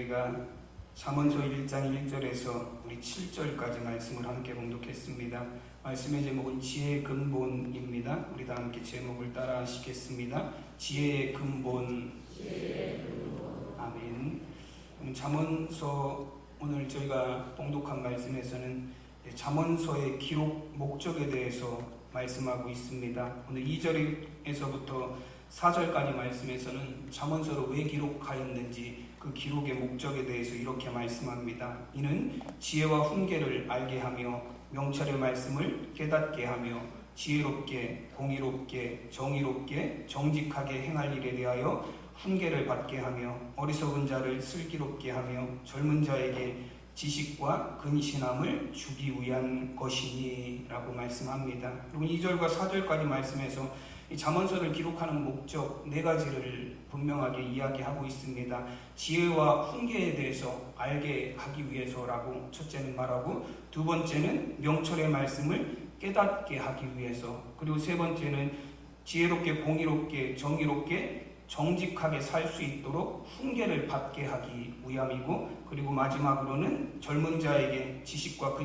저희가 잠언서 1장 1절에서 우리 7절까지 말씀을 함께 봉독했습니다. 말씀의 제목은 지혜의 근본입니다. 우리 다 함께 제목을 따라 하시겠습니다. 지혜의 근본. 아멘. 잠언서 오늘 저희가 봉독한 말씀에서는 잠언서의 기록 목적에 대해서 말씀하고 있습니다. 오늘 2절에서부터 4절까지 말씀에서는 잠언서를 왜 기록하였는지 그 기록의 목적에 대해서 이렇게 말씀합니다. 이는 지혜와 훈계를 알게 하며 명철의 말씀을 깨닫게 하며 지혜롭게 공의롭게 정의롭게 정직하게 행할 일에 대하여 훈계를 받게 하며 어리석은 자를 슬기롭게 하며 젊은 자에게 지식과 근신함을 주기 위한 것이니 라고 말씀합니다. 그리고 2절과 4절까지 말씀에서 이 잠언서를 기록하는 목적 4가지를 분명하게 이야기하고 있습니다. 지혜와 훈계에 대해서 알게 하기 위해서라고 첫째는 말하고, 두 번째는 명철의 말씀을 깨닫게 하기 위해서, 그리고 세 번째는 지혜롭게 공의롭게 정의롭게 정직하게 살 수 있도록 훈계를 받게 하기 위함이고, 그리고 마지막으로는 젊은 자에게 지식과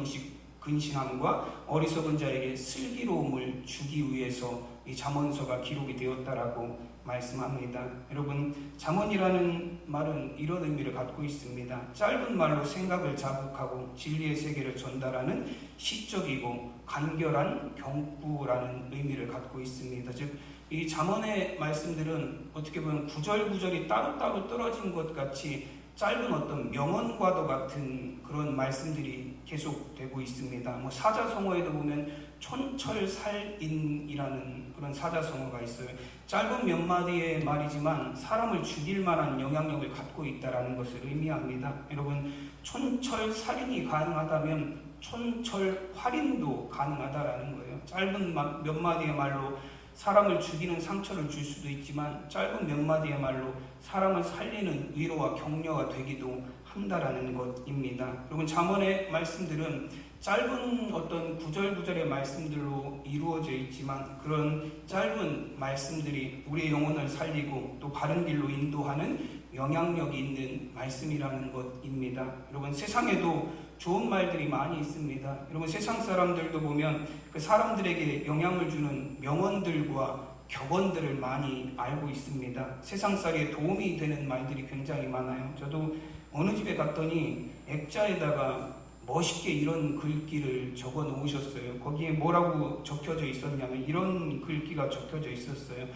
근신함과 어리석은 자에게 슬기로움을 주기 위해서 이 잠언서가 기록이 되었다라고 말씀합니다. 여러분, 잠언이라는 말은 이런 의미를 갖고 있습니다. 짧은 말로 생각을 자극하고 진리의 세계를 전달하는 시적이고 간결한 경구라는 의미를 갖고 있습니다. 즉, 이 잠언의 말씀들은 어떻게 보면 구절구절이 따로따로 떨어진 것 같이 짧은 어떤 명언과도 같은 그런 말씀들이 계속되고 있습니다. 사자성어에도 보면 촌철살인이라는 그런 사자성어가 있어요. 짧은 몇 마디의 말이지만 사람을 죽일 만한 영향력을 갖고 있다는 것을 의미합니다. 여러분, 촌철살인이 가능하다면 촌철활인도 가능하다라는 거예요. 짧은 몇 마디의 말로 사람을 죽이는 상처를 줄 수도 있지만 짧은 몇 마디의 말로 사람을 살리는 위로와 격려가 되기도 한다라는 것입니다. 여러분, 잠언의 말씀들은 짧은 어떤 구절구절의 말씀들로 이루어져 있지만 그런 짧은 말씀들이 우리의 영혼을 살리고 또 바른 길로 인도하는 영향력이 있는 말씀이라는 것입니다. 여러분, 세상에도 좋은 말들이 많이 있습니다. 여러분, 세상 사람들도 보면 그 사람들에게 영향을 주는 명언들과 격언들을 많이 알고 있습니다. 세상살이에 도움이 되는 말들이 굉장히 많아요. 저도 어느 집에 갔더니 액자에다가 멋있게 이런 글귀를 적어 놓으셨어요. 거기에 뭐라고 적혀져 있었냐면 이런 글귀가 적혀져 있었어요.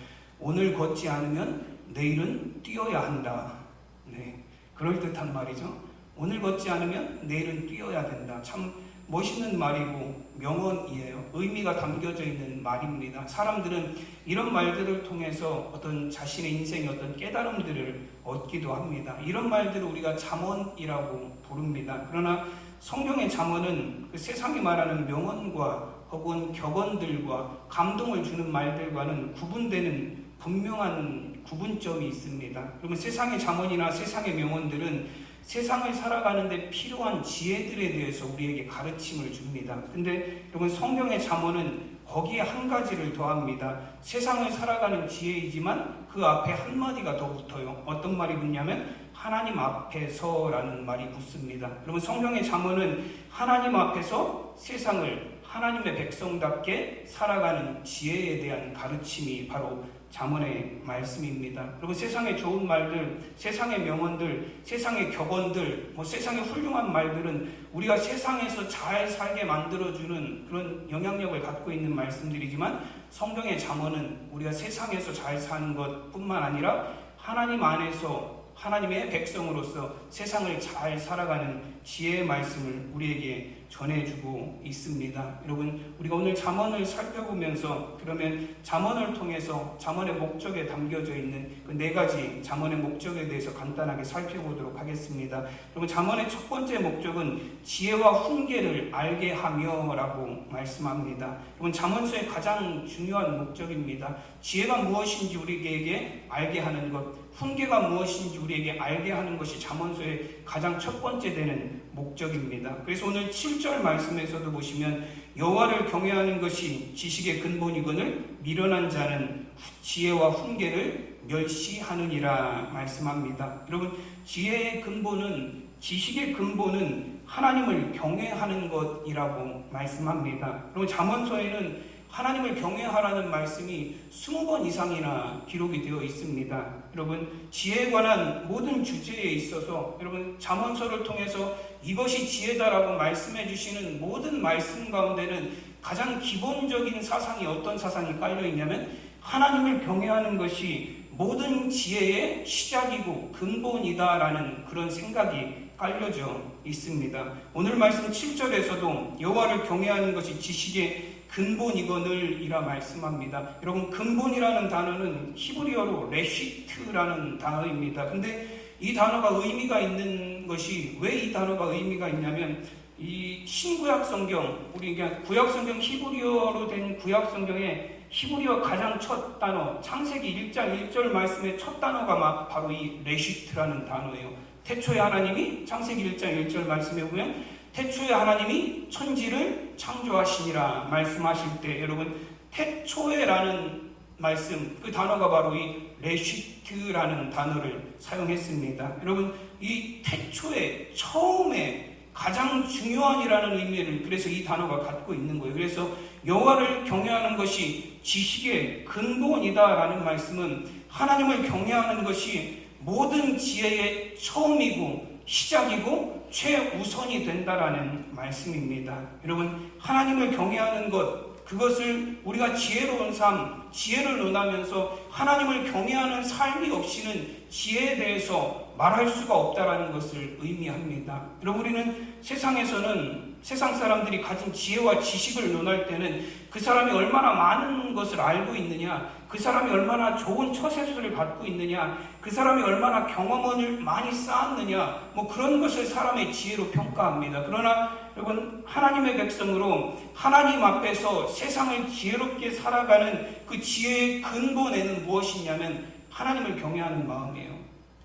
오늘 걷지 않으면 내일은 뛰어야 한다. 네, 그럴듯한 말이죠. 오늘 걷지 않으면 내일은 뛰어야 된다. 참 멋있는 말이고 명언이에요. 의미가 담겨져 있는 말입니다. 사람들은 이런 말들을 통해서 어떤 자신의 인생의 어떤 깨달음들을 얻기도 합니다. 이런 말들을 우리가 잠언이라고 부릅니다. 그러나 성경의 잠언은 그 세상이 말하는 명언과 혹은 격언들과 감동을 주는 말들과는 구분되는 분명한 구분점이 있습니다. 그러면 세상의 잠언이나 세상의 명언들은 세상을 살아가는데 필요한 지혜들에 대해서 우리에게 가르침을 줍니다. 근데 여러분, 성경의 잠언은 거기에 한 가지를 더합니다. 세상을 살아가는 지혜이지만 그 앞에 한마디가 더 붙어요. 어떤 말이 붙냐면 하나님 앞에서라는 말이 붙습니다. 여러분, 성경의 잠언은 하나님 앞에서 세상을 하나님의 백성답게 살아가는 지혜에 대한 가르침이 바로 잠언의 말씀입니다. 그리고 세상의 좋은 말들, 세상의 명언들, 세상의 격언들, 세상의 훌륭한 말들은 우리가 세상에서 잘 살게 만들어주는 그런 영향력을 갖고 있는 말씀들이지만 성경의 잠언은 우리가 세상에서 잘 사는 것뿐만 아니라 하나님 안에서 하나님의 백성으로서 세상을 잘 살아가는 지혜의 말씀을 우리에게 전해주고 있습니다. 여러분, 우리가 오늘 잠언을 살펴보면서 그러면 잠언을 통해서 잠언의 목적에 담겨져 있는 그 4가지 잠언의 목적에 대해서 간단하게 살펴보도록 하겠습니다. 여러분, 잠언의 첫 번째 목적은 지혜와 훈계를 알게 하며 라고 말씀합니다. 여러분, 잠언서의 가장 중요한 목적입니다. 지혜가 무엇인지 우리에게 알게 하는 것, 훈계가 무엇인지 우리에게 알게 하는 것이 잠언서의 가장 첫 번째 되는 목적입니다. 그래서 오늘 7절 말씀에서도 보시면 여호와를 경외하는 것이 지식의 근본이거늘 미련한 자는 지혜와 훈계를 멸시하느니라 말씀합니다. 여러분, 지혜의 근본은, 지식의 근본은 하나님을 경외하는 것이라고 말씀합니다. 그리고 잠언서에는 하나님을 경외하라는 말씀이 20번 이상이나 기록이 되어 있습니다. 여러분, 지혜에 관한 모든 주제에 있어서 여러분 잠언서를 통해서 이것이 지혜다라고 말씀해 주시는 모든 말씀 가운데는 가장 기본적인 사상이 어떤 사상이 깔려 있냐면 하나님을 경외하는 것이 모든 지혜의 시작이고 근본이다라는 그런 생각이 깔려져 있습니다. 오늘 말씀 7절에서도 여호와를 경외하는 것이 지식의 근본이거늘이라 말씀합니다. 여러분, 근본이라는 단어는 히브리어로 레시트라는 단어입니다. 근데 이 단어가 의미가 있는 것이, 왜 이 단어가 의미가 있냐면 이 신구약 성경, 우리 그냥 구약 성경, 히브리어로 된 구약 성경에 히브리어 가장 첫 단어, 창세기 1장 1절 말씀의 첫 단어가 바로 이 레시트라는 단어예요. 태초에 하나님이, 창세기 1장 1절 말씀에 보면 태초에 하나님이 천지를 창조하시니라 말씀하실 때 여러분, 태초에라는 말씀, 그 단어가 바로 이 레시트라는 단어를 사용했습니다. 여러분, 이 태초에, 처음에 가장 중요한이라는 의미를 그래서 이 단어가 갖고 있는 거예요. 그래서 여호와를 경외하는 것이 지식의 근본이다라는 말씀은 하나님을 경외하는 것이 모든 지혜의 처음이고 시작이고 최우선이 된다라는 말씀입니다. 여러분, 하나님을 경외하는 것, 그것을 우리가 지혜로운 삶, 지혜를 논하면서 하나님을 경외하는 삶이 없이는 지혜에 대해서 말할 수가 없다라는 것을 의미합니다. 여러분, 우리는 세상에서는 세상 사람들이 가진 지혜와 지식을 논할 때는 그 사람이 얼마나 많은 것을 알고 있느냐, 그 사람이 얼마나 좋은 처세술을 갖고 있느냐, 그 사람이 얼마나 경험을 많이 쌓았느냐, 그런 것을 사람의 지혜로 평가합니다. 그러나 여러분, 하나님의 백성으로 하나님 앞에서 세상을 지혜롭게 살아가는 그 지혜의 근본에는 무엇이냐면 하나님을 경외하는 마음이에요.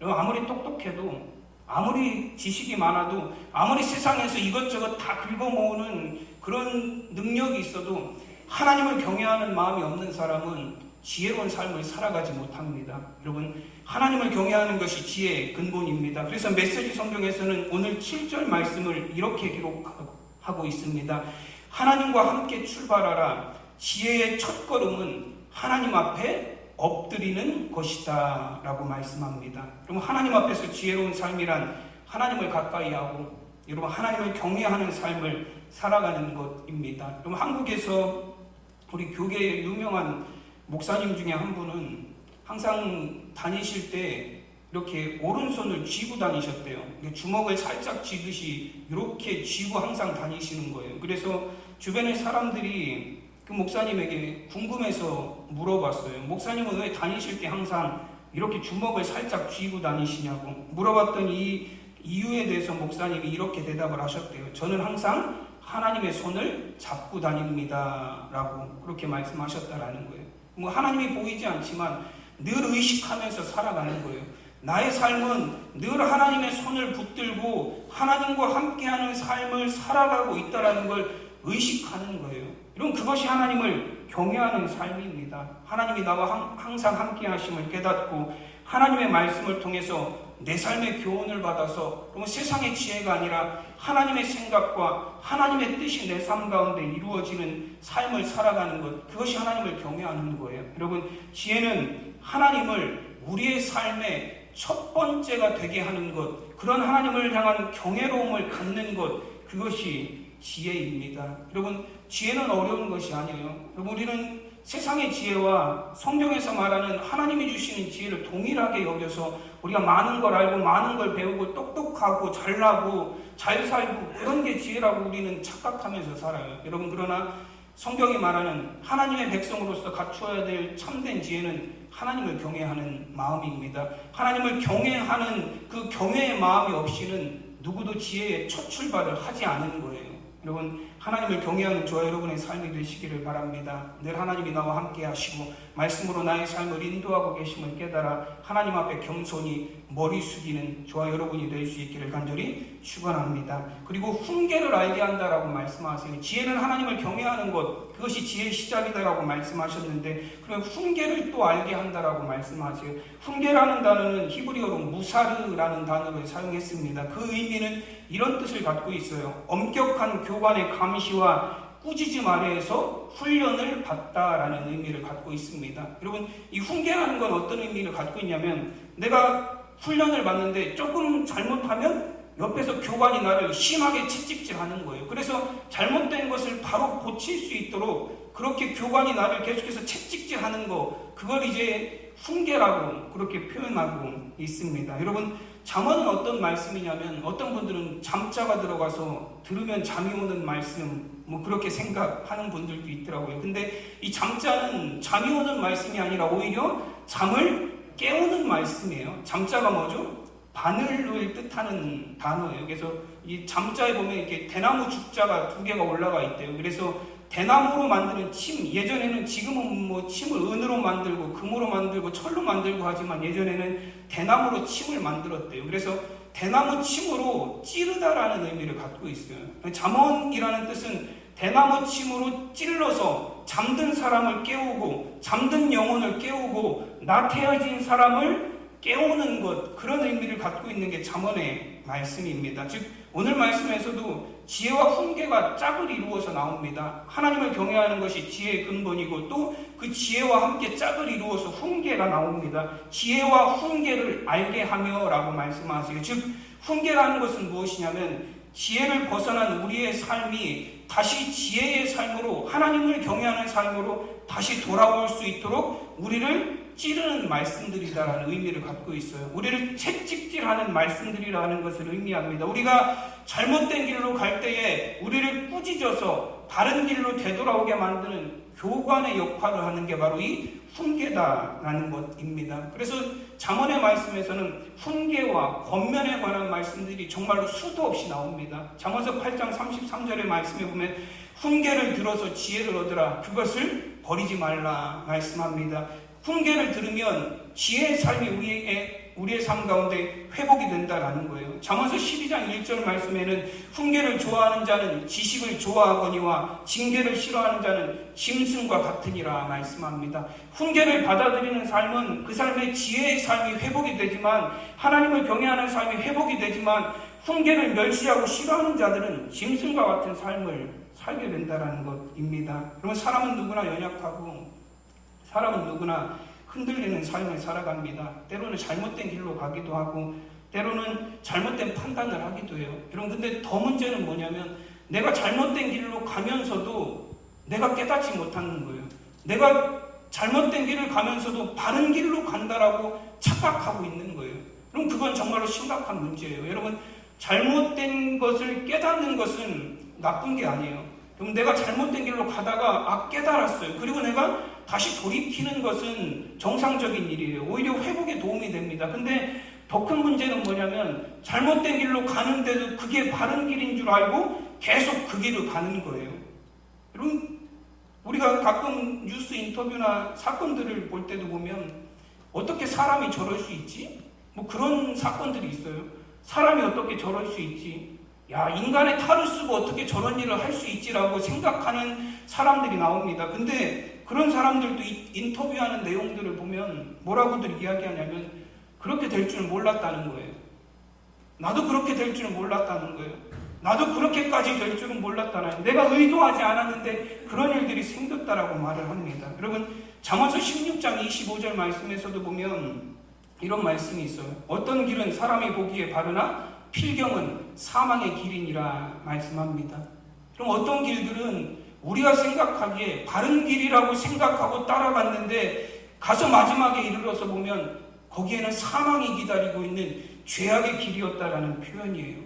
여러분, 아무리 똑똑해도, 아무리 지식이 많아도, 아무리 세상에서 이것저것 다 긁어모으는 그런 능력이 있어도 하나님을 경외하는 마음이 없는 사람은 지혜로운 삶을 살아가지 못합니다. 여러분, 하나님을 경외하는 것이 지혜의 근본입니다. 그래서 메시지 성경에서는 오늘 7절 말씀을 이렇게 기록하고 있습니다. 하나님과 함께 출발하라. 지혜의 첫걸음은 하나님 앞에 엎드리는 것이다 라고 말씀합니다. 여러분, 하나님 앞에서 지혜로운 삶이란 하나님을 가까이 하고 여러분 하나님을 경외하는 삶을 살아가는 것입니다. 여러분, 한국에서 우리 교계의 유명한 목사님 중에 한 분은 항상 다니실 때 이렇게 오른손을 쥐고 다니셨대요. 주먹을 살짝 쥐듯이 이렇게 쥐고 항상 다니시는 거예요. 그래서 주변의 사람들이 그 목사님에게 궁금해서 물어봤어요. 목사님은 왜 다니실 때 항상 이렇게 주먹을 살짝 쥐고 다니시냐고 물어봤더니 이 이유에 대해서 목사님이 이렇게 대답을 하셨대요. 저는 항상 하나님의 손을 잡고 다닙니다 라고 그렇게 말씀하셨다라는 거예요. 하나님이 보이지 않지만 늘 의식하면서 살아가는 거예요. 나의 삶은 늘 하나님의 손을 붙들고 하나님과 함께하는 삶을 살아가고 있다는 걸 의식하는 거예요. 여러분, 그것이 하나님을 경외하는 삶입니다. 하나님이 나와 항상 함께 하심을 깨닫고 하나님의 말씀을 통해서 내 삶의 교훈을 받아서 그러면 세상의 지혜가 아니라 하나님의 생각과 하나님의 뜻이 내 삶 가운데 이루어지는 삶을 살아가는 것, 그것이 하나님을 경외하는 거예요. 여러분, 지혜는 하나님을 우리의 삶의 첫 번째가 되게 하는 것, 그런 하나님을 향한 경외로움을 갖는 것, 그것이 지혜입니다. 여러분, 지혜는 어려운 것이 아니에요. 여러분, 우리는 세상의 지혜와 성경에서 말하는 하나님이 주시는 지혜를 동일하게 여겨서 우리가 많은 걸 알고 많은 걸 배우고 똑똑하고 잘나고 잘 살고 그런 게 지혜라고 우리는 착각하면서 살아요. 여러분, 그러나 성경이 말하는 하나님의 백성으로서 갖추어야 될 참된 지혜는 하나님을 경외하는 마음입니다. 하나님을 경외하는 그 경외의 마음이 없이는 누구도 지혜의 첫 출발을 하지 않은 거예요. 여러분, 하나님을 경외하는 저와 여러분의 삶이 되시기를 바랍니다. 늘 하나님이 나와 함께 하시고 말씀으로 나의 삶을 인도하고 계심을 깨달아 하나님 앞에 겸손히 머리 숙이는 저와 여러분이 될 수 있기를 간절히 축원합니다. 그리고 훈계를 알게 한다라고 말씀하세요. 지혜는 하나님을 경외하는 것, 그것이 지혜의 시작이다라고 말씀하셨는데, 그럼 훈계를 또 알게 한다라고 말씀하세요. 훈계라는 단어는 히브리어로 무사르라는 단어를 사용했습니다. 그 의미는 이런 뜻을 갖고 있어요. 엄격한 교관의 감시와 꾸짖음 아래에서 훈련을 받다라는 의미를 갖고 있습니다. 여러분, 이 훈계라는 건 어떤 의미를 갖고 있냐면, 내가 훈련을 받는데 조금 잘못하면 옆에서 교관이 나를 심하게 채찍질하는 거예요. 그래서 잘못된 것을 바로 고칠 수 있도록 그렇게 교관이 나를 계속해서 채찍질하는 거, 그걸 이제 훈계라고 그렇게 표현하고 있습니다. 여러분, 잠언은 어떤 말씀이냐면, 어떤 분들은 잠자가 들어가서 들으면 잠이 오는 말씀, 뭐 그렇게 생각하는 분들도 있더라고요. 근데 이 잠자는 잠이 오는 말씀이 아니라 오히려 잠을 깨우는 말씀이에요. 잠자가 뭐죠? 바늘을 뜻하는 단어예요. 그래서 이 잠자에 보면 이렇게 대나무 죽자가 2개가 올라가 있대요. 그래서 대나무로 만드는 침, 예전에는, 지금은 뭐 침을 은으로 만들고 금으로 만들고 철로 만들고 하지만 예전에는 대나무로 침을 만들었대요. 그래서 대나무 침으로 찌르다라는 의미를 갖고 있어요. 잠언이라는 뜻은 대나무 침으로 찔러서 잠든 사람을 깨우고, 잠든 영혼을 깨우고, 나태해진 사람을 깨우는 것, 그런 의미를 갖고 있는 게 잠언의 말씀입니다. 즉 오늘 말씀에서도 지혜와 훈계가 짝을 이루어서 나옵니다. 하나님을 경외하는 것이 지혜의 근본이고, 또 그 지혜와 함께 짝을 이루어서 훈계가 나옵니다. 지혜와 훈계를 알게 하며 라고 말씀하세요. 즉 훈계라는 것은 무엇이냐면, 지혜를 벗어난 우리의 삶이 다시 지혜의 삶으로, 하나님을 경외하는 삶으로 다시 돌아올 수 있도록 우리를 찌르는 말씀들이다라는 의미를 갖고 있어요. 우리를 채찍질하는 말씀들이라는 것을 의미합니다. 우리가 잘못된 길로 갈 때에 우리를 꾸짖어서 바른 길로 되돌아오게 만드는 교관의 역할을 하는 게 바로 이 훈계다라는 것입니다. 그래서 잠언의 말씀에서는 훈계와 권면에 관한 말씀들이 정말로 수도 없이 나옵니다. 잠언서 8장 33절의 말씀에 보면 훈계를 들어서 지혜를 얻으라, 그것을 버리지 말라 말씀합니다. 훈계를 들으면 지혜의 삶이 우리의 삶 가운데 회복이 된다라는 거예요. 잠언서 12장 1절 말씀에는 훈계를 좋아하는 자는 지식을 좋아하거니와 징계를 싫어하는 자는 짐승과 같으니라 말씀합니다. 훈계를 받아들이는 삶은 그 삶의 지혜의 삶이 회복이 되지만, 하나님을 경외하는 삶이 회복이 되지만, 훈계를 멸시하고 싫어하는 자들은 짐승과 같은 삶을 살게 된다는 것입니다. 그러면 사람은 누구나 연약하고, 사람은 누구나 흔들리는 삶을 살아갑니다. 때로는 잘못된 길로 가기도 하고, 때로는 잘못된 판단을 하기도 해요. 여러분, 근데 더 문제는 뭐냐면, 내가 잘못된 길로 가면서도 내가 깨닫지 못하는 거예요. 내가 잘못된 길을 가면서도 바른 길로 간다라고 착각하고 있는 거예요. 그럼 그건 정말로 심각한 문제예요. 여러분, 잘못된 것을 깨닫는 것은 나쁜 게 아니에요. 그럼 내가 잘못된 길로 가다가 깨달았어요. 그리고 내가 다시 돌이키는 것은 정상적인 일이에요. 오히려 회복에 도움이 됩니다. 근데 더 큰 문제는 뭐냐면, 잘못된 길로 가는데도 그게 바른 길인 줄 알고 계속 그 길을 가는 거예요. 여러분, 우리가 가끔 뉴스 인터뷰나 사건들을 볼 때도 보면, 어떻게 사람이 저럴 수 있지? 뭐 그런 사건들이 있어요. 사람이 어떻게 저럴 수 있지? 야, 인간의 탈을 쓰고 어떻게 저런 일을 할 수 있지라고 생각하는 사람들이 나옵니다. 근데 그런 사람들도 인터뷰하는 내용들을 보면 뭐라고들 이야기하냐면, 그렇게 될 줄은 몰랐다는 거예요. 나도 그렇게 될 줄은 몰랐다는 거예요. 나도 그렇게까지 될 줄은 몰랐다는 거예요. 내가 의도하지 않았는데 그런 일들이 생겼다라고 말을 합니다. 여러분, 잠언서 16장 25절 말씀에서도 보면 이런 말씀이 있어요. 어떤 길은 사람이 보기에 바르나 필경은 사망의 길이니라 말씀합니다. 그럼 어떤 길들은 우리가 생각하기에 바른 길이라고 생각하고 따라갔는데, 가서 마지막에 이르러서 보면 거기에는 사망이 기다리고 있는 죄악의 길이었다라는 표현이에요.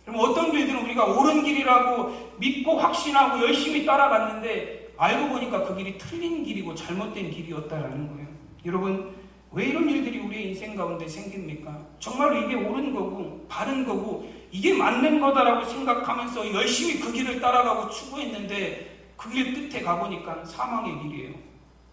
그럼 어떤 길들은 우리가 옳은 길이라고 믿고 확신하고 열심히 따라갔는데, 알고 보니까 그 길이 틀린 길이고 잘못된 길이었다라는 거예요. 여러분, 왜 이런 일들이 우리의 인생 가운데 생깁니까? 정말로 이게 옳은 거고 바른 거고 이게 맞는 거다라고 생각하면서 열심히 그 길을 따라가고 추구했는데 그 길 끝에 가보니까 사망의 길이에요.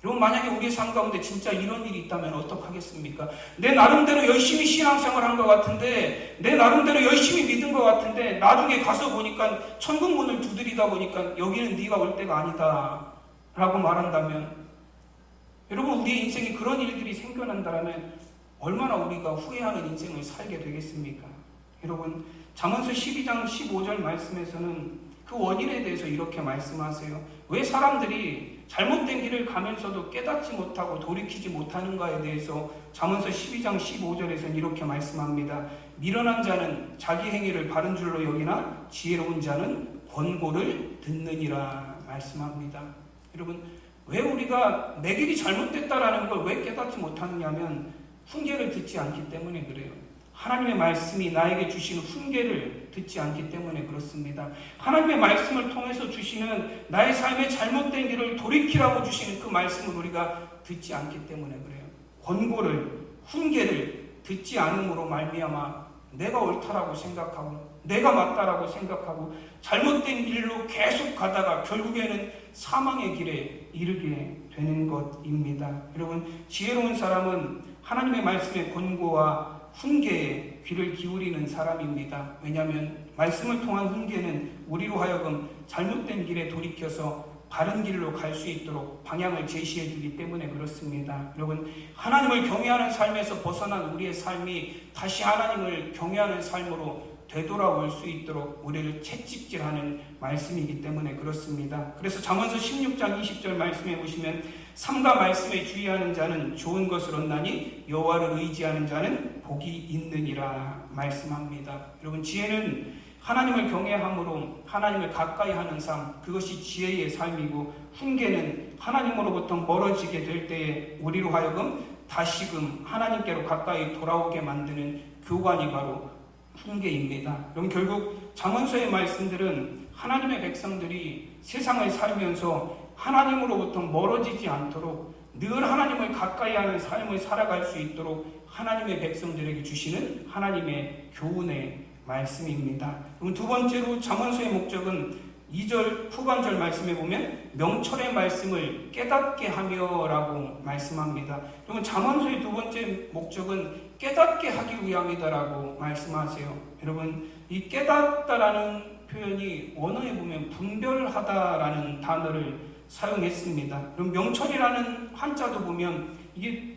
여러분, 만약에 우리의 삶 가운데 진짜 이런 일이 있다면 어떡하겠습니까? 내 나름대로 열심히 신앙생활 한 것 같은데, 내 나름대로 열심히 믿은 것 같은데, 나중에 가서 보니까 천국 문을 두드리다 보니까 여기는 네가 올 때가 아니다 라고 말한다면, 여러분, 우리의 인생에 그런 일들이 생겨난다면 얼마나 우리가 후회하는 인생을 살게 되겠습니까? 여러분, 잠언서 12장 15절 말씀에서는 그 원인에 대해서 이렇게 말씀하세요. 왜 사람들이 잘못된 길을 가면서도 깨닫지 못하고 돌이키지 못하는가에 대해서 잠언서 12장 15절에서는 이렇게 말씀합니다. 미련한 자는 자기 행위를 바른 줄로 여기나 지혜로운 자는 권고를 듣느니라 말씀합니다. 여러분, 왜 우리가 내 길이 잘못됐다라는 걸 왜 깨닫지 못하느냐면 훈계를 듣지 않기 때문에 그래요. 하나님의 말씀이 나에게 주시는 훈계를 듣지 않기 때문에 그렇습니다. 하나님의 말씀을 통해서 주시는 나의 삶의 잘못된 길을 돌이키라고 주시는 그 말씀을 우리가 듣지 않기 때문에 그래요. 권고를, 훈계를 듣지 않음으로 말미암아 내가 옳다라고 생각하고 내가 맞다라고 생각하고 잘못된 길로 계속 가다가 결국에는 사망의 길에 이르게 되는 것입니다. 여러분, 지혜로운 사람은 하나님의 말씀의 권고와 훈계에 귀를 기울이는 사람입니다. 왜냐하면 말씀을 통한 훈계는 우리로 하여금 잘못된 길에 돌이켜서 바른 길로 갈 수 있도록 방향을 제시해 주기 때문에 그렇습니다. 여러분, 하나님을 경외하는 삶에서 벗어난 우리의 삶이 다시 하나님을 경외하는 삶으로 되돌아올 수 있도록 우리를 채찍질하는 말씀이기 때문에 그렇습니다. 그래서 잠언서 16장 20절 말씀에 보시면 삼가 말씀에 주의하는 자는 좋은 것을 얻나니 여호와를 의지하는 자는 복이 있느니라 말씀합니다. 여러분, 지혜는 하나님을 경외함으로 하나님을 가까이 하는 삶, 그것이 지혜의 삶이고, 훈계는 하나님으로부터 멀어지게 될 때에 우리로 하여금 다시금 하나님께로 가까이 돌아오게 만드는 교관이 바로 훈계입니다. 그럼 결국 잠언서의 말씀들은 하나님의 백성들이 세상을 살면서 하나님으로부터 멀어지지 않도록 늘 하나님을 가까이 하는 삶을 살아갈 수 있도록 하나님의 백성들에게 주시는 하나님의 교훈의 말씀입니다. 그럼 두 번째로 잠언서의 목적은 2절 후반절 말씀에 보면 명철의 말씀을 깨닫게 하며라고 말씀합니다. 그러면 잠언서의 두 번째 목적은 깨닫게 하기 위함이다라고 말씀하세요. 여러분, 이 깨닫다라는 표현이 원어에 보면 분별하다라는 단어를 사용했습니다. 그럼 명철이라는 한자도 보면 이게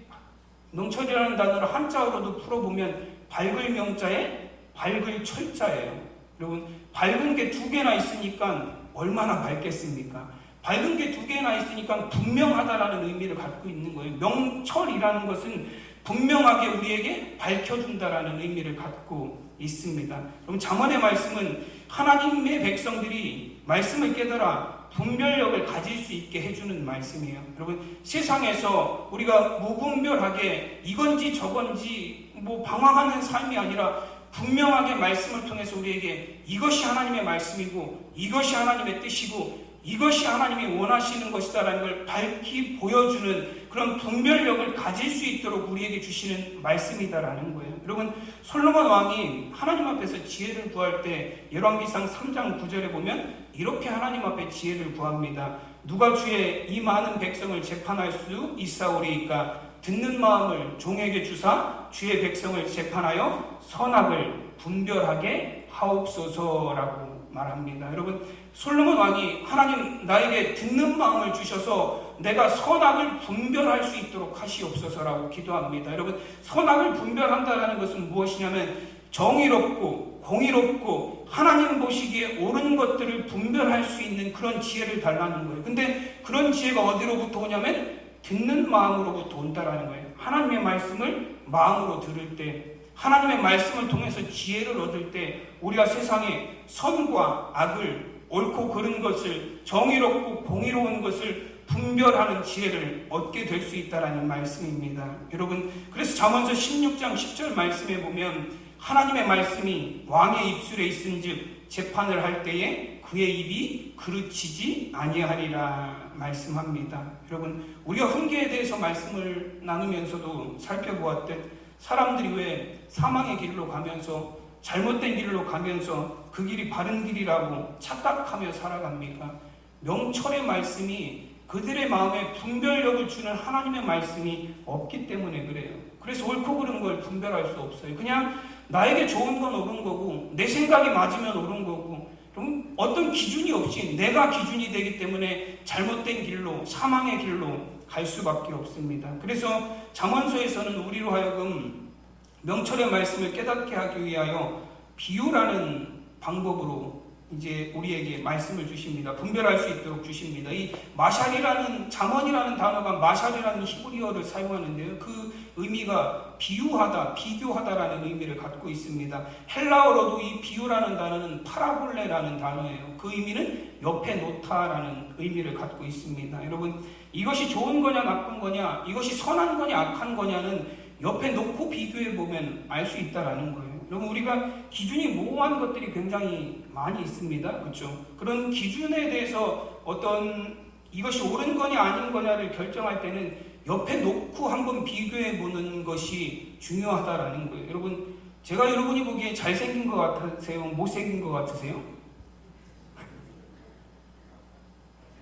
명철이라는 단어를 한자어로도 풀어보면 밝을 명자에 밝을 철자예요. 여러분, 밝은 게 두 개나 있으니까 얼마나 밝겠습니까? 밝은 게 두 개나 있으니까 분명하다라는 의미를 갖고 있는 거예요. 명철이라는 것은 분명하게 우리에게 밝혀준다라는 의미를 갖고 있습니다. 그럼 잠언의 말씀은 하나님의 백성들이 말씀을 깨달아 분별력을 가질 수 있게 해주는 말씀이에요. 여러분, 세상에서 우리가 무분별하게 이건지 저건지 방황하는 삶이 아니라 분명하게 말씀을 통해서 우리에게 이것이 하나님의 말씀이고 이것이 하나님의 뜻이고 이것이 하나님이 원하시는 것이다라는 걸 밝히 보여주는 그런 분별력을 가질 수 있도록 우리에게 주시는 말씀이다라는 거예요. 여러분, 솔로몬 왕이 하나님 앞에서 지혜를 구할 때 열왕기상 3장 9절에 보면 이렇게 하나님 앞에 지혜를 구합니다. 누가 주의 이 많은 백성을 재판할 수 있사오리이까? 듣는 마음을 종에게 주사 주의 백성을 재판하여 선악을 분별하게 하옵소서라고 말합니다. 여러분, 솔로몬 왕이 하나님 나에게 듣는 마음을 주셔서 내가 선악을 분별할 수 있도록 하시옵소서라고 기도합니다. 여러분, 선악을 분별한다는 것은 무엇이냐면 정의롭고 공의롭고 하나님 보시기에 옳은 것들을 분별할 수 있는 그런 지혜를 달라는 거예요. 근데 그런 지혜가 어디로부터 오냐면 듣는 마음으로부터 온다라는 거예요. 하나님의 말씀을 마음으로 들을 때, 하나님의 말씀을 통해서 지혜를 얻을 때 우리가 세상에 선과 악을, 옳고 그른 것을, 정의롭고 공의로운 것을 분별하는 지혜를 얻게 될 수 있다라는 말씀입니다. 여러분, 그래서 잠언서 16장 10절 말씀에 보면 하나님의 말씀이 왕의 입술에 있은즉 재판을 할 때에 그의 입이 그르치지 아니하리라 말씀합니다. 여러분, 우리가 훈계에 대해서 말씀을 나누면서도 살펴보았듯 사람들이 왜 사망의 길로 가면서 잘못된 길로 가면서 그 길이 바른 길이라고 착각하며 살아갑니까? 명철의 말씀이 그들의 마음에 분별력을 주는 하나님의 말씀이 없기 때문에 그래요. 그래서 옳고 그른 걸 분별할 수 없어요. 그냥 나에게 좋은 건 옳은 거고 내 생각이 맞으면 옳은 거고 그럼 어떤 기준이 없이 내가 기준이 되기 때문에 잘못된 길로 사망의 길로 갈 수밖에 없습니다. 그래서 잠언서에서는 우리로 하여금 명철의 말씀을 깨닫게 하기 위하여 비유라는 방법으로 이제 우리에게 말씀을 주십니다. 분별할 수 있도록 주십니다. 이 마샬이라는 잠언이라는 단어가 마샬이라는 히브리어를 사용하는데요. 그 의미가 비유하다, 비교하다라는 의미를 갖고 있습니다. 헬라어로도 이 비유라는 단어는 파라볼레라는 단어예요. 그 의미는 옆에 놓다라는 의미를 갖고 있습니다. 여러분, 이것이 좋은 거냐 나쁜 거냐, 이것이 선한 거냐 악한 거냐는 옆에 놓고 비교해 보면 알 수 있다라는 거예요. 여러분, 우리가 기준이 모호한 것들이 굉장히 많이 있습니다. 그렇죠? 그런 기준에 대해서 어떤 이것이 옳은 거냐 아닌 거냐를 결정할 때는 옆에 놓고 한번 비교해 보는 것이 중요하다라는 거예요. 여러분, 제가 여러분이 보기에 잘생긴 것 같으세요? 못생긴 것 같으세요?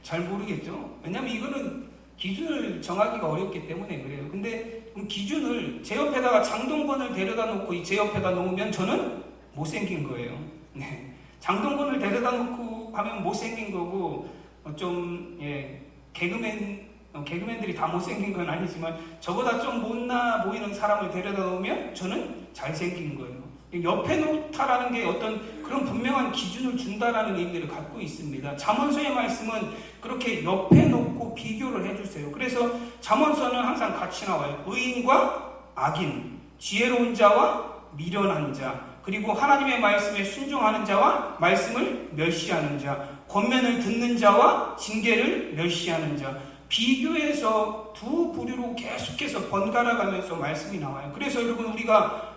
잘 모르겠죠? 왜냐하면 이거는 기준을 정하기가 어렵기 때문에 그래요. 근데 기준을 제 옆에다가 장동건을 데려다 놓고 제 옆에다 놓으면 저는 못생긴 거예요. 네. 장동건을 데려다 놓고 하면 못생긴 거고 개그맨들이 다 못생긴 건 아니지만 저보다 좀 못나 보이는 사람을 데려다 놓으면 저는 잘생긴 거예요. 옆에 놓다라는 게 어떤 그런 분명한 기준을 준다라는 의미를 갖고 있습니다. 잠언서의 말씀은 그렇게 옆에 놓고 비교를 해주세요. 그래서 잠언서는 항상 같이 나와요. 의인과 악인, 지혜로운 자와 미련한 자, 그리고 하나님의 말씀에 순종하는 자와 말씀을 멸시하는 자, 권면을 듣는 자와 징계를 멸시하는 자, 비교해서 두 부류로 계속해서 번갈아 가면서 말씀이 나와요. 그래서 여러분, 우리가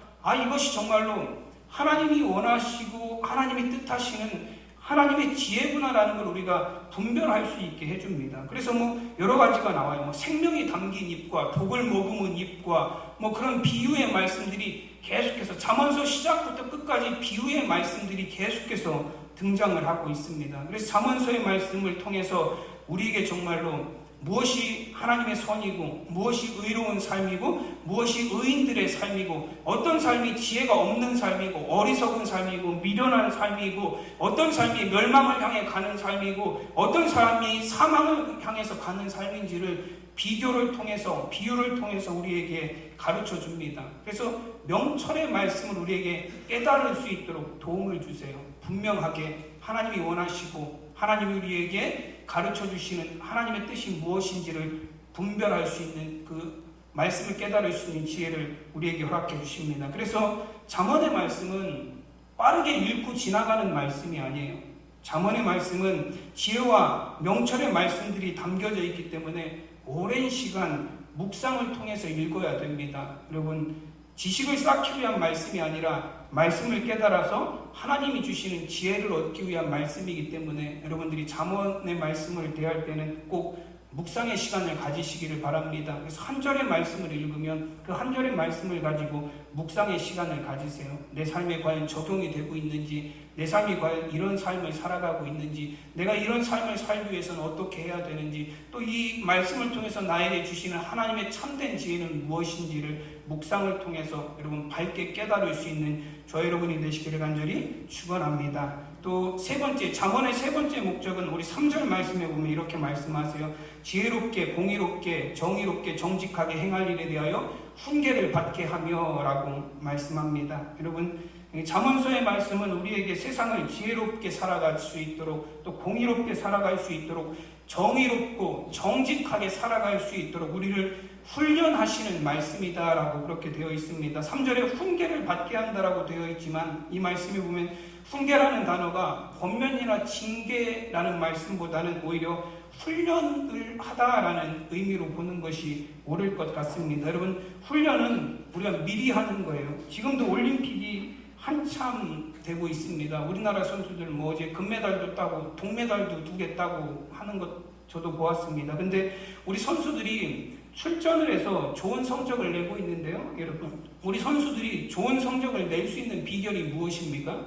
이것이 정말로 하나님이 원하시고 하나님이 뜻하시는 하나님의 지혜구나라는 걸 우리가 분별할 수 있게 해줍니다. 그래서 여러 가지가 나와요. 생명이 담긴 잎과 독을 머금은 잎과 그런 비유의 말씀들이 계속해서 잠언서 시작부터 끝까지 비유의 말씀들이 계속해서 등장을 하고 있습니다. 그래서 잠언서의 말씀을 통해서 우리에게 정말로 무엇이 하나님의 선이고 무엇이 의로운 삶이고 무엇이 의인들의 삶이고 어떤 삶이 지혜가 없는 삶이고 어리석은 삶이고 미련한 삶이고 어떤 삶이 멸망을 향해 가는 삶이고 어떤 삶이 사망을 향해서 가는 삶인지를 비교를 통해서 비유를 통해서 우리에게 가르쳐 줍니다. 그래서 명철의 말씀을 우리에게 깨달을 수 있도록 도움을 주세요. 분명하게 하나님이 원하시고 하나님이 우리에게 가르쳐 주시는 하나님의 뜻이 무엇인지를 분별할 수 있는 그 말씀을 깨달을 수 있는 지혜를 우리에게 허락해 주십니다. 그래서 잠언의 말씀은 빠르게 읽고 지나가는 말씀이 아니에요. 잠언의 말씀은 지혜와 명철의 말씀들이 담겨져 있기 때문에 오랜 시간 묵상을 통해서 읽어야 됩니다. 여러분, 지식을 쌓기 위한 말씀이 아니라 말씀을 깨달아서 하나님이 주시는 지혜를 얻기 위한 말씀이기 때문에 여러분들이 잠언의 말씀을 대할 때는 꼭 묵상의 시간을 가지시기를 바랍니다. 그래서 한 절의 말씀을 읽으면 그 한 절의 말씀을 가지고 묵상의 시간을 가지세요. 내 삶에 과연 적용이 되고 있는지, 내 삶이 과연 이런 삶을 살아가고 있는지, 내가 이런 삶을 살기 위해서는 어떻게 해야 되는지, 또 이 말씀을 통해서 나에게 주시는 하나님의 참된 지혜는 무엇인지를 묵상을 통해서 여러분 밝게 깨달을 수 있는 저와 여러분이 되시기를 간절히 축원합니다. 또 세 번째, 잠언의 세 번째 목적은 우리 3절 말씀에 보면 이렇게 말씀하세요. 지혜롭게, 공의롭게, 정의롭게, 정직하게 행할 일에 대하여 훈계를 받게 하며 라고 말씀합니다. 여러분, 잠언서의 말씀은 우리에게 세상을 지혜롭게 살아갈 수 있도록, 또 공의롭게 살아갈 수 있도록, 정의롭고 정직하게 살아갈 수 있도록 우리를 훈련하시는 말씀이다라고 그렇게 되어 있습니다. 3절에 훈계를 받게 한다라고 되어 있지만 이 말씀에 보면 훈계라는 단어가 권면이나 징계라는 말씀보다는 오히려 훈련을 하다라는 의미로 보는 것이 옳을 것 같습니다. 여러분, 훈련은 우리가 미리 하는 거예요. 지금도 올림픽이 한참 되고 있습니다. 우리나라 선수들 어제 금메달도 따고 동메달도 2개 따고 하는 것 저도 보았습니다. 근데 우리 선수들이 출전을 해서 좋은 성적을 내고 있는데요. 여러분, 우리 선수들이 좋은 성적을 낼 수 있는 비결이 무엇입니까?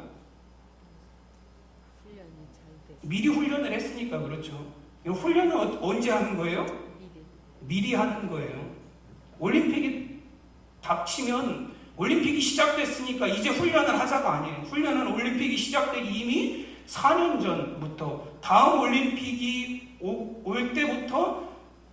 미리 훈련을 했으니까 그렇죠. 훈련은 언제 하는 거예요? 미리 하는 거예요. 올림픽이 닥치면 올림픽이 시작됐으니까 이제 훈련을 하자가 아니에요. 훈련은 올림픽이 시작되기 이미 4년 전부터 다음 올림픽이 올 때부터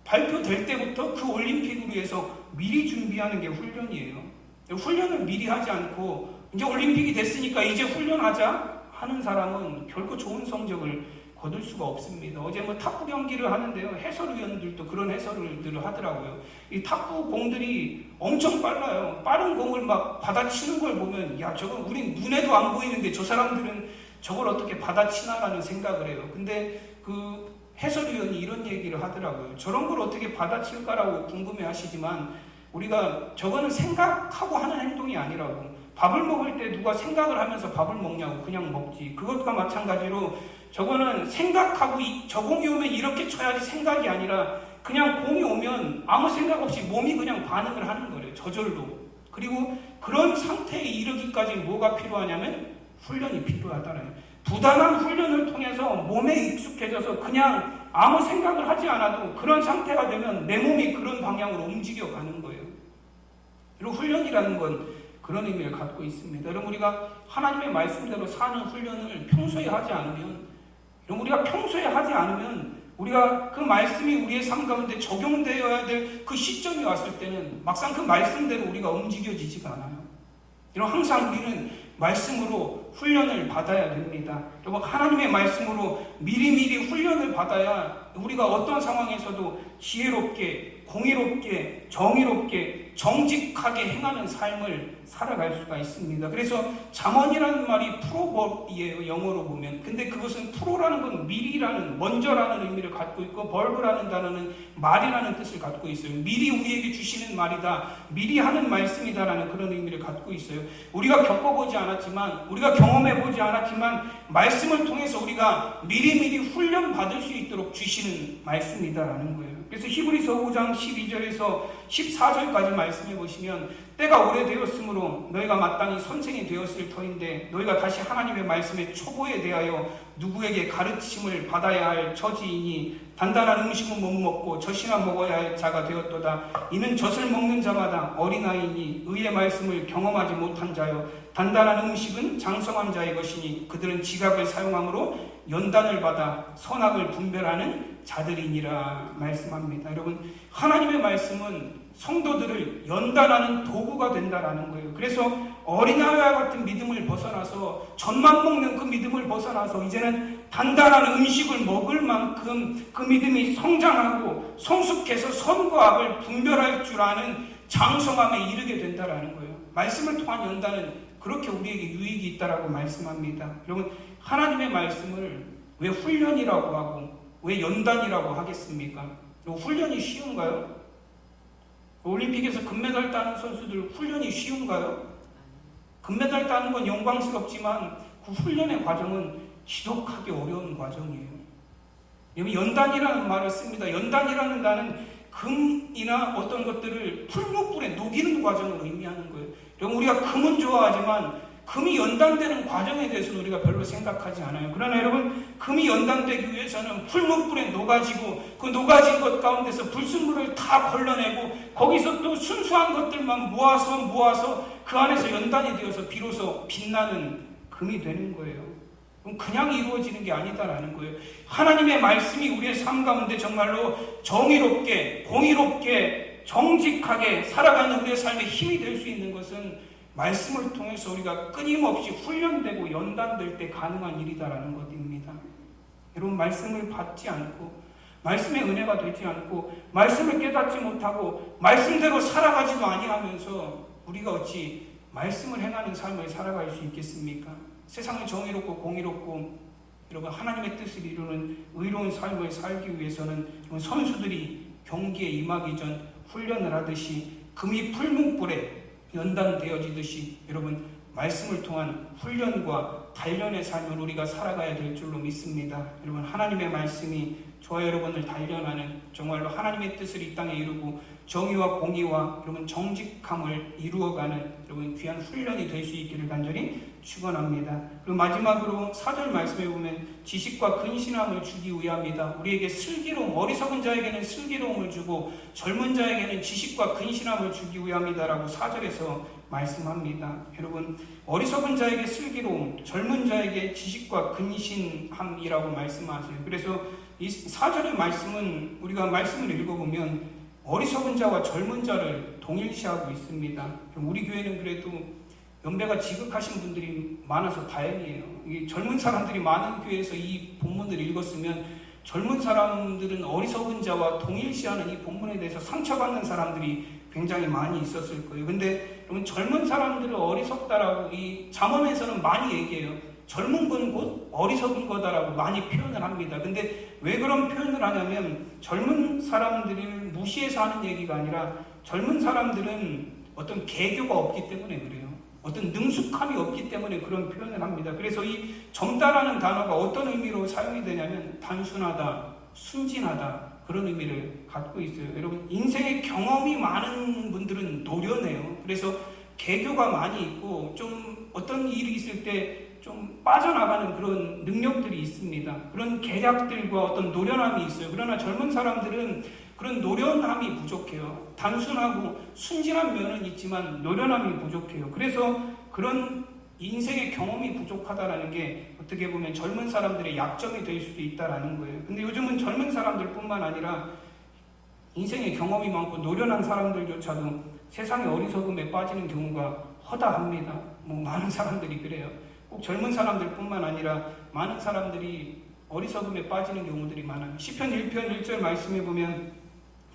발표될 때부터 그 올림픽을 위해서 미리 준비하는 게 훈련이에요. 훈련을 미리 하지 않고 이제 올림픽이 됐으니까 이제 훈련하자 하는 사람은 결코 좋은 성적을 거둘 수가 없습니다. 어제 뭐 탁구 경기를 하는데요. 해설위원들도 그런 해설을 하더라고요. 이 탁구 공들이 엄청 빨라요. 빠른 공을 막 받아치는 걸 보면 야, 저건 우린 눈에도 안 보이는데 저 사람들은 저걸 어떻게 받아치나라는 생각을 해요. 근데 그 해설위원이 이런 얘기를 하더라고요. 저런 걸 어떻게 받아칠까라고 궁금해 하시지만 우리가 저거는 생각하고 하는 행동이 아니라고. 밥을 먹을 때 누가 생각을 하면서 밥을 먹냐고 그냥 먹지. 그것과 마찬가지로 저거는 생각하고 저 공이 오면 이렇게 쳐야지 생각이 아니라 그냥 공이 오면 아무 생각 없이 몸이 그냥 반응을 하는 거예요. 저절로. 그리고 그런 상태에 이르기까지 뭐가 필요하냐면 훈련이 필요하다는. 부단한 훈련을 통해서 몸에 익숙해져서 그냥 아무 생각을 하지 않아도 그런 상태가 되면 내 몸이 그런 방향으로 움직여가는 거예요. 그리고 훈련이라는 건 그런 의미를 갖고 있습니다. 여러분, 우리가 하나님의 말씀대로 사는 훈련을 평소에 하지 않으면, 우리가 그 말씀이 우리의 삶 가운데 적용되어야 될 그 시점이 왔을 때는 막상 그 말씀대로 우리가 움직여지지가 않아요. 여러분, 항상 우리는 말씀으로 훈련을 받아야 됩니다. 여러분, 하나님의 말씀으로 미리미리 훈련을 받아야 우리가 어떤 상황에서도 지혜롭게, 공의롭게, 정의롭게, 정직하게 행하는 삶을 살아갈 수가 있습니다. 그래서 잠언이라는 말이 프로버브이에요, 영어로 보면. 근데 그것은 프로라는 건 미리라는, 먼저라는 의미를 갖고 있고, 벌브라는 단어는 말이라는 뜻을 갖고 있어요. 미리 우리에게 주시는 말이다, 미리 하는 말씀이다라는 그런 의미를 갖고 있어요. 우리가 겪어보지 않았지만, 우리가 경험해보지 않았지만 말씀을 통해서 우리가 미리미리 훈련받을 수 있도록 주시는 말씀이다라는 거예요. 그래서 히브리서 5장 12절에서 14절까지 말씀해 보시면, 때가 오래되었으므로 너희가 마땅히 선생이 되었을 터인데 너희가 다시 하나님의 말씀의 초보에 대하여 누구에게 가르침을 받아야 할 처지이니 단단한 음식은 못 먹고 젖이나 먹어야 할 자가 되었도다. 이는 젖을 먹는 자마다 어린아이니 의의 말씀을 경험하지 못한 자요, 단단한 음식은 장성한 자의 것이니 그들은 지각을 사용함으로 연단을 받아 선악을 분별하는 자들이니라 말씀합니다. 여러분, 하나님의 말씀은 성도들을 연단하는 도구가 된다라는 거예요. 그래서 어린아이와 같은 믿음을 벗어나서 젖만 먹는 그 믿음을 벗어나서 이제는 단단한 음식을 먹을 만큼 그 믿음이 성장하고 성숙해서 선과 악을 분별할 줄 아는 장성함에 이르게 된다라는 거예요. 말씀을 통한 연단은 그렇게 우리에게 유익이 있다라고 말씀합니다. 여러분, 하나님의 말씀을 왜 훈련이라고 하고 왜 연단이라고 하겠습니까? 훈련이 쉬운가요? 올림픽에서 금메달 따는 선수들 훈련이 쉬운가요? 금메달 따는 건 영광스럽지만 그 훈련의 과정은 지독하게 어려운 과정이에요. 여기 연단이라는 말을 씁니다. 연단이라는 단어는 금이나 어떤 것들을 풀무불에 녹이는 과정을 의미하는 거예요. 여러분, 우리가 금은 좋아하지만 금이 연단되는 과정에 대해서는 우리가 별로 생각하지 않아요. 그러나 여러분, 금이 연단되기 위해서는 풀무불에 녹아지고 그 녹아진 것 가운데서 불순물을 다 걸러내고 거기서 또 순수한 것들만 모아서 그 안에서 연단이 되어서 비로소 빛나는 금이 되는 거예요. 그냥 이루어지는 게 아니다라는 거예요. 하나님의 말씀이 우리의 삶 가운데 정말로 정의롭게, 공의롭게, 정직하게 살아가는 우리의 삶에 힘이 될 수 있는 것은 말씀을 통해서 우리가 끊임없이 훈련되고 연단될 때 가능한 일이다라는 것입니다. 여러분, 말씀을 받지 않고 말씀의 은혜가 되지 않고 말씀을 깨닫지 못하고 말씀대로 살아가지도 아니하면서 우리가 어찌 말씀을 행하는 삶을 살아갈 수 있겠습니까? 세상은 정의롭고 공의롭고 여러분, 하나님의 뜻을 이루는 의로운 삶을 살기 위해서는 선수들이 경기에 임하기 전 훈련을 하듯이 금이 풀문불에 연단되어지듯이 여러분, 말씀을 통한 훈련과 단련의 삶을 우리가 살아가야 될 줄로 믿습니다. 여러분, 하나님의 말씀이 저와 여러분을 단련하는 정말로 하나님의 뜻을 이 땅에 이루고 정의와 공의와 여러분 정직함을 이루어가는 여러분 귀한 훈련이 될 수 있기를 간절히 축원합니다. 그리고 마지막으로 4절 말씀에 보면 지식과 근신함을 주기 위함이다. 우리에게 슬기로움, 어리석은 자에게는 슬기로움을 주고 젊은 자에게는 지식과 근신함을 주기 위함이다라고 4절에서 말씀합니다. 여러분 어리석은 자에게 슬기로움, 젊은 자에게 지식과 근신함이라고 말씀하세요. 그래서 이 4절의 말씀은 우리가 말씀을 읽어보면 어리석은 자와 젊은 자를 동일시하고 있습니다. 우리 교회는 그래도 연배가 지극하신 분들이 많아서 다행이에요. 이 젊은 사람들이 많은 교회에서 이 본문을 읽었으면 젊은 사람들은 어리석은 자와 동일시하는 이 본문에 대해서 상처받는 사람들이 굉장히 많이 있었을 거예요. 근데 여러분 젊은 사람들을 어리석다라고 이 잠언에서는 많이 얘기해요. 젊은 건 곧 어리석은 거다라고 많이 표현을 합니다. 근데 왜 그런 표현을 하냐면 젊은 사람들을 무시해서 하는 얘기가 아니라 젊은 사람들은 어떤 계교가 없기 때문에 그래요. 어떤 능숙함이 없기 때문에 그런 표현을 합니다. 그래서 이 젊다라는 단어가 어떤 의미로 사용이 되냐면 단순하다, 순진하다 그런 의미를 갖고 있어요. 여러분 인생의 경험이 많은 분들은 노련해요. 그래서 계교가 많이 있고 좀 어떤 일이 있을 때 좀 빠져나가는 그런 능력들이 있습니다. 그런 계략들과 어떤 노련함이 있어요. 그러나 젊은 사람들은 그런 노련함이 부족해요. 단순하고 순진한 면은 있지만 노련함이 부족해요. 그래서 그런 인생의 경험이 부족하다라는 게 어떻게 보면 젊은 사람들의 약점이 될 수도 있다라는 거예요. 근데 요즘은 젊은 사람들뿐만 아니라 인생의 경험이 많고 노련한 사람들조차도 세상의 어리석음에 빠지는 경우가 허다합니다. 많은 사람들이 그래요. 꼭 젊은 사람들뿐만 아니라 많은 사람들이 어리석음에 빠지는 경우들이 많아요. 시편 1편 1절 말씀해 보면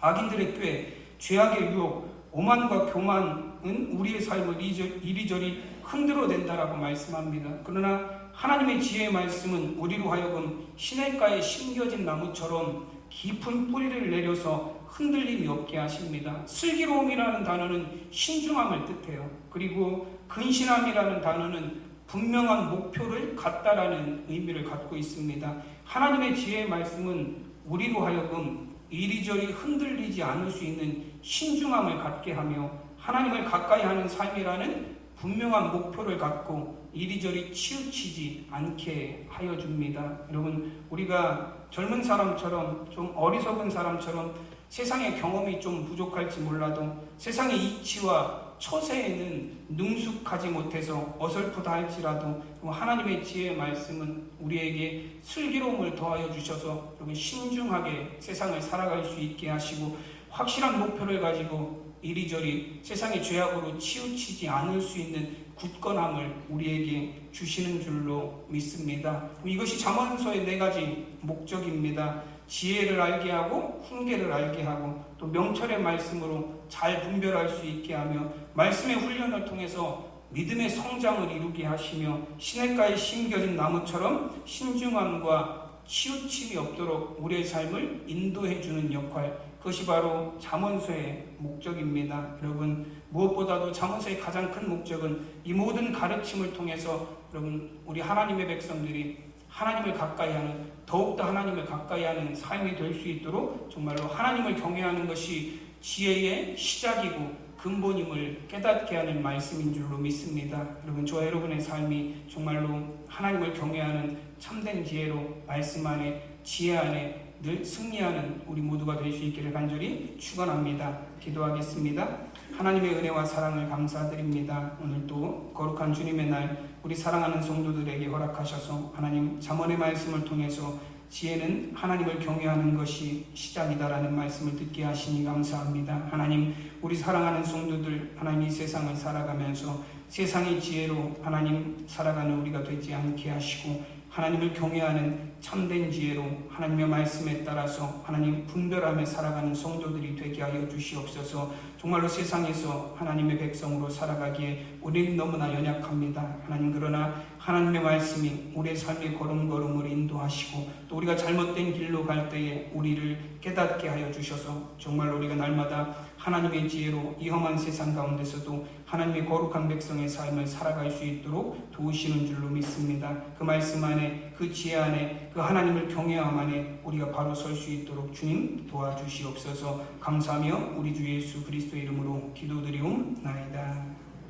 악인들의 꾀, 죄악의 유혹, 오만과 교만은 우리의 삶을 이리저리 흔들어댄다라고 말씀합니다. 그러나 하나님의 지혜의 말씀은 우리로 하여금 시냇가에 심겨진 나무처럼 깊은 뿌리를 내려서 흔들림이 없게 하십니다. 슬기로움이라는 단어는 신중함을 뜻해요. 그리고 근신함이라는 단어는 분명한 목표를 갖다라는 의미를 갖고 있습니다. 하나님의 지혜의 말씀은 우리로 하여금 이리저리 흔들리지 않을 수 있는 신중함을 갖게 하며 하나님을 가까이 하는 삶이라는 분명한 목표를 갖고 이리저리 치우치지 않게 하여 줍니다. 여러분 우리가 젊은 사람처럼 좀 어리석은 사람처럼 세상의 경험이 좀 부족할지 몰라도 세상의 이치와 처세에는 능숙하지 못해서 어설프다 할지라도 하나님의 지혜의 말씀은 우리에게 슬기로움을 더하여 주셔서 신중하게 세상을 살아갈 수 있게 하시고 확실한 목표를 가지고 이리저리 세상의 죄악으로 치우치지 않을 수 있는 굳건함을 우리에게 주시는 줄로 믿습니다. 이것이 잠언서의 4가지 목적입니다. 지혜를 알게 하고 훈계를 알게 하고 또 명철의 말씀으로 잘 분별할 수 있게 하며 말씀의 훈련을 통해서 믿음의 성장을 이루게 하시며 시냇가에 심겨진 나무처럼 신중함과 치우침이 없도록 우리의 삶을 인도해 주는 역할, 그것이 바로 잠언서의 목적입니다. 여러분 무엇보다도 잠언서의 가장 큰 목적은 이 모든 가르침을 통해서 여러분 우리 하나님의 백성들이 하나님을 가까이 하는, 더욱더 하나님을 가까이 하는 삶이 될 수 있도록 정말로 하나님을 경외하는 것이 지혜의 시작이고 근본임을 깨닫게 하는 말씀인 줄로 믿습니다. 여러분 저와 여러분의 삶이 정말로 하나님을 경외하는 참된 지혜로 말씀 안에 지혜 안에 늘 승리하는 우리 모두가 될 수 있기를 간절히 축원합니다. 기도하겠습니다. 하나님의 은혜와 사랑을 감사드립니다. 오늘도 거룩한 주님의 날 우리 사랑하는 성도들에게 허락하셔서 하나님 잠언의 말씀을 통해서 지혜는 하나님을 경외하는 것이 시작이다라는 말씀을 듣게 하시니 감사합니다. 하나님 우리 사랑하는 성도들 하나님 이 세상을 살아가면서 세상의 지혜로 하나님 살아가는 우리가 되지 않게 하시고 하나님을 경외하는 참된 지혜로 하나님의 말씀에 따라서 하나님 분별하며 살아가는 성도들이 되게 하여 주시옵소서. 정말로 세상에서 하나님의 백성으로 살아가기에 우리는 너무나 연약합니다. 하나님, 그러나 하나님의 말씀이 우리의 삶의 걸음걸음을 인도하시고 또 우리가 잘못된 길로 갈 때에 우리를 깨닫게 하여 주셔서 정말 우리가 날마다 하나님의 지혜로 이 험한 세상 가운데서도 하나님의 거룩한 백성의 삶을 살아갈 수 있도록 도우시는 줄로 믿습니다. 그 말씀 안에, 그 지혜 안에, 그 하나님을 경외함 안에 우리가 바로 설 수 있도록 주님 도와주시옵소서. 감사하며 우리 주 예수 그리스도의 이름으로 기도드리옵나이다.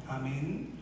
아멘.